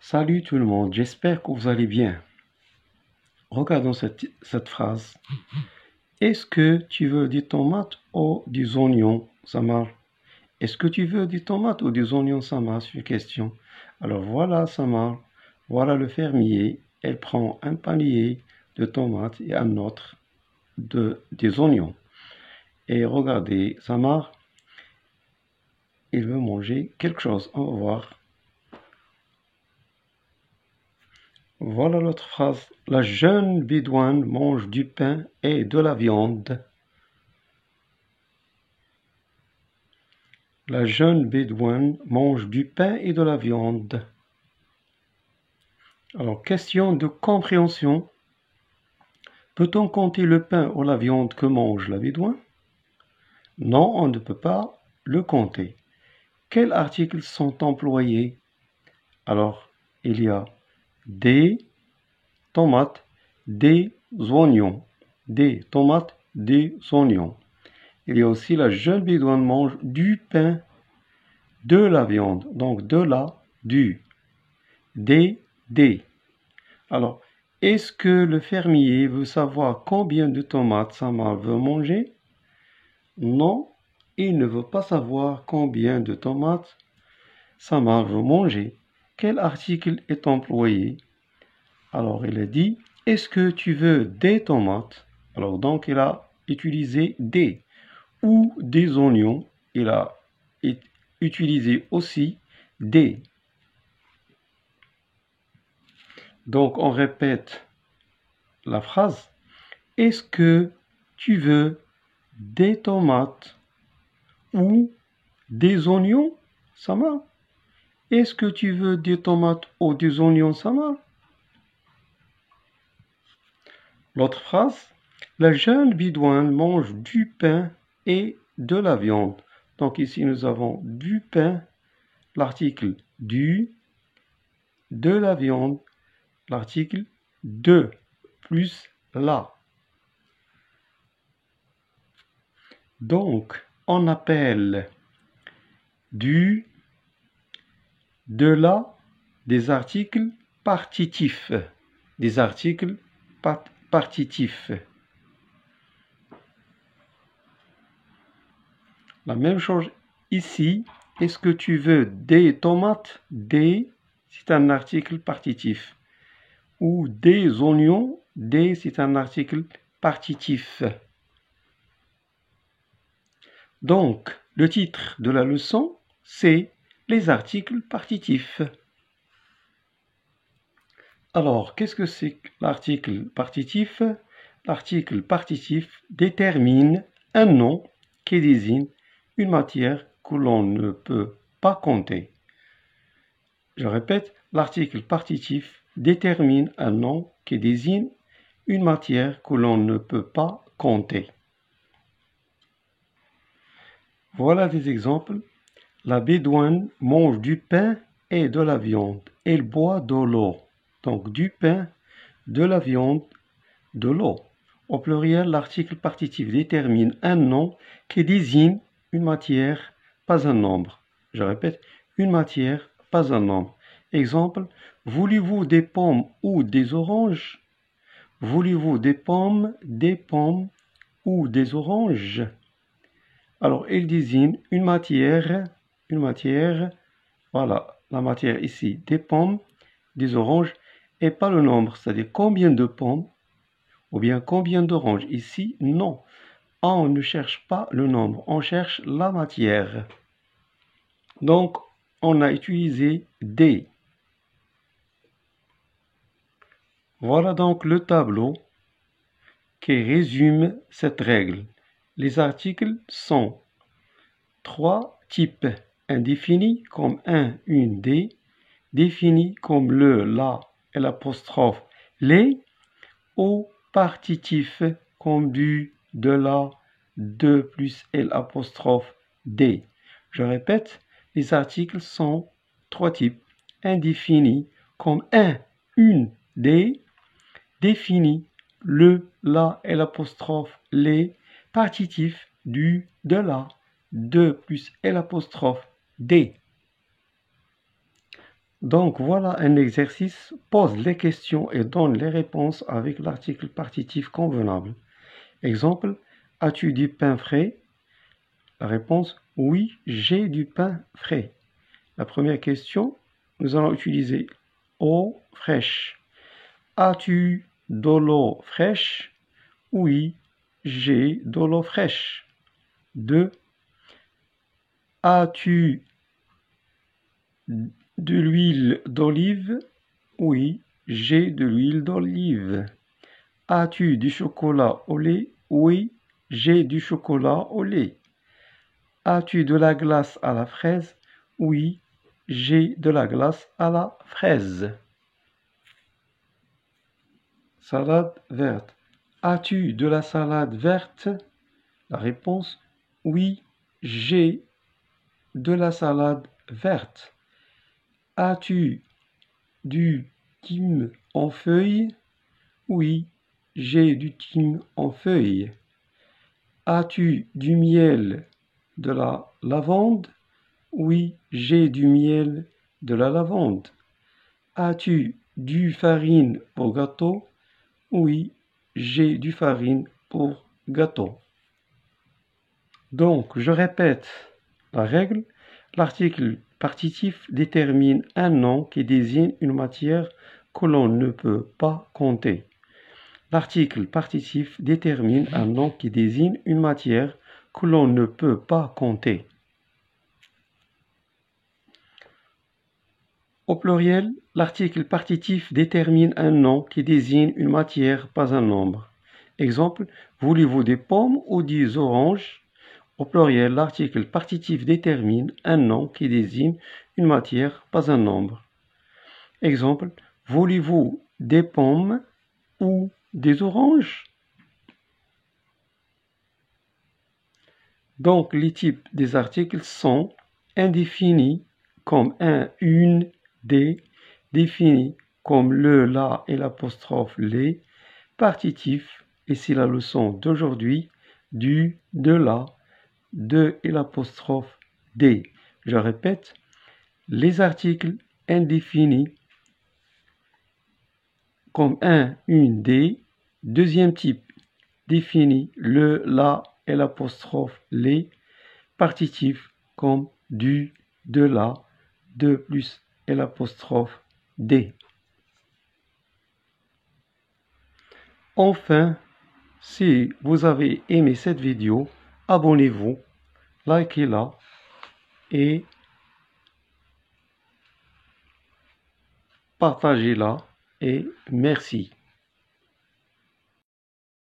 Salut tout le monde, j'espère que vous allez bien. Regardons cette phrase. Est-ce que tu veux des tomates ou des oignons, Samar? Est-ce que tu veux des tomates ou des oignons, Samar? C'est une question. Alors voilà, Samar. Voilà le fermier. Elle prend un panier de tomates et un autre des oignons. Et regardez, Samar, il veut manger quelque chose. On va voir. Voilà l'autre phrase. La jeune bédouine mange du pain et de la viande. La jeune bédouine mange du pain et de la viande. Alors, question de compréhension. Peut-on compter le pain ou la viande que mange la bédouin? Non, on ne peut pas le compter. Quels articles sont employés? Alors, il y a des tomates, des oignons. Des tomates, des oignons. Il y a aussi la jeune bédouine mange du pain, de la viande. Donc, de la, du, des. Alors, est-ce que le fermier veut savoir combien de tomates Samar veut manger? Non, il ne veut pas savoir combien de tomates Samar veut manger. Quel article est employé? Alors, il a dit, est-ce que tu veux des tomates? Alors, donc, il a utilisé des. Ou des oignons, il a utilisé aussi des. Donc, on répète la phrase. Est-ce que tu veux des tomates ou des oignons, Samar? Est-ce que tu veux des tomates ou des oignons, Samar? L'autre phrase. La jeune bédouine mange du pain et de la viande. Donc ici, nous avons du pain, l'article du, de la viande, l'article de, plus la. Donc, on appelle du, de la, des articles partitifs. Des articles partitifs. La même chose ici. Est-ce que tu veux des tomates? Des, c'est un article partitif. Ou des oignons? Des, c'est un article partitif. Donc, le titre de la leçon, c'est les articles partitifs. Alors, qu'est-ce que c'est que l'article partitif? L'article partitif détermine un nom qui désigne une matière que l'on ne peut pas compter. Je répète, l'article partitif détermine un nom qui désigne une matière que l'on ne peut pas compter. Voilà des exemples. La bédouine mange du pain et de la viande. Elle boit de l'eau. Donc du pain, de la viande, de l'eau. Au pluriel, l'article partitif détermine un nom qui désigne une matière, pas un nombre. Je répète, une matière, pas un nombre. Exemple, voulez-vous des pommes ou des oranges? Voulez-vous des pommes ou des oranges? Alors, il désigne une matière, voilà, la matière ici, des pommes, des oranges, et pas le nombre, c'est-à-dire combien de pommes, ou bien combien d'oranges. Ici, non. On ne cherche pas le nombre, on cherche la matière. Donc, on a utilisé des. Voilà donc le tableau qui résume cette règle. Les articles sont trois types. Indéfinis comme un, une, des. Définis comme le, la et l'apostrophe, les. Au partitif comme du, de la, de plus L apostrophe des. Je répète, les articles sont trois types. Indéfinis comme un, une, des. Définis le, la et l'apostrophe, les. Partitif du, de la, de plus L apostrophe des. Donc voilà un exercice, pose les questions et donne les réponses avec l'article partitif convenable. Exemple, as-tu du pain frais? La réponse, oui, j'ai du pain frais. La première question, nous allons utiliser eau fraîche. As-tu de l'eau fraîche? Oui, j'ai de l'eau fraîche. 2. As-tu de l'huile d'olive? Oui, j'ai de l'huile d'olive. As-tu du chocolat au lait? Oui, j'ai du chocolat au lait. As-tu de la glace à la fraise? Oui, j'ai de la glace à la fraise. Salade verte. As-tu de la salade verte? La réponse, oui, j'ai de la salade verte. As-tu du thym en feuilles? Oui, j'ai du thym en feuilles. As-tu du miel de la lavande? Oui, j'ai du miel de la lavande. As-tu du farine pour gâteau? Oui, j'ai du farine pour gâteau. Donc, je répète la règle. L'article partitif détermine un nom qui désigne une matière que l'on ne peut pas compter. L'article partitif détermine un nom qui désigne une matière que l'on ne peut pas compter. Au pluriel, l'article partitif détermine un nom qui désigne une matière, pas un nombre. Exemple, voulez-vous des pommes ou des oranges? Au pluriel, l'article partitif détermine un nom qui désigne une matière, pas un nombre. Exemple, voulez-vous des pommes ou des oranges? Donc, les types des articles sont indéfinis comme un, une, des, définis comme le, la et l'apostrophe les, partitifs, et c'est la leçon d'aujourd'hui, du, de la, de et l'apostrophe des. Je répète, les articles indéfinis comme un, une, des. Deuxième type, défini le, la et l'apostrophe les. Partitifs comme du, de la, de plus et l'apostrophe des. Enfin, si vous avez aimé cette vidéo, abonnez-vous, likez-la et partagez-la et merci.